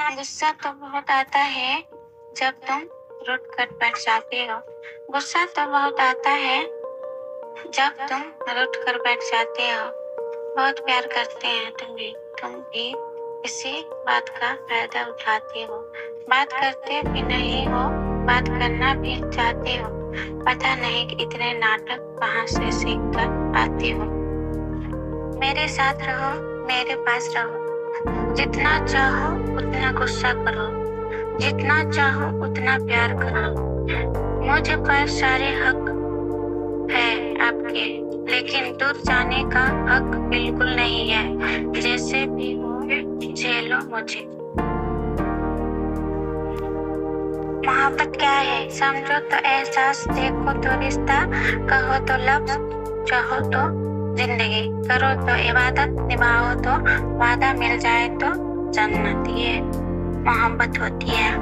गुस्सा तो बहुत आता है जब तुम रूठ कर बैठ जाते हो। गुस्सा तो बहुत आता है जब तुम रूठ कर बैठ जाते हो। बहुत प्यार करते हैं तुम भी इसी बात का फायदा उठाते हो। बात करते भी नहीं हो, बात करना भी चाहते हो। पता नहीं कि इतने नाटक कहाँ से सीख कर आते हो। मेरे साथ रहो, मेरे पास रहो। जितना चाहो उतना गुस्सा करो, जितना चाहो उतना प्यार करो। मुझ पर सारे हक है आपके, लेकिन दूर जाने का हक बिल्कुल नहीं है। जैसे भी हो झेलो मुझे। मोहब्बत क्या है समझो तो एहसास, देखो तो रिश्ता, कहो तो लफ्ज, चाहो तो जिंदगी, करो तो इबादत, निभाओ तो वादा, मिल जाए तो जन्नत। ये मोहब्बत होती है।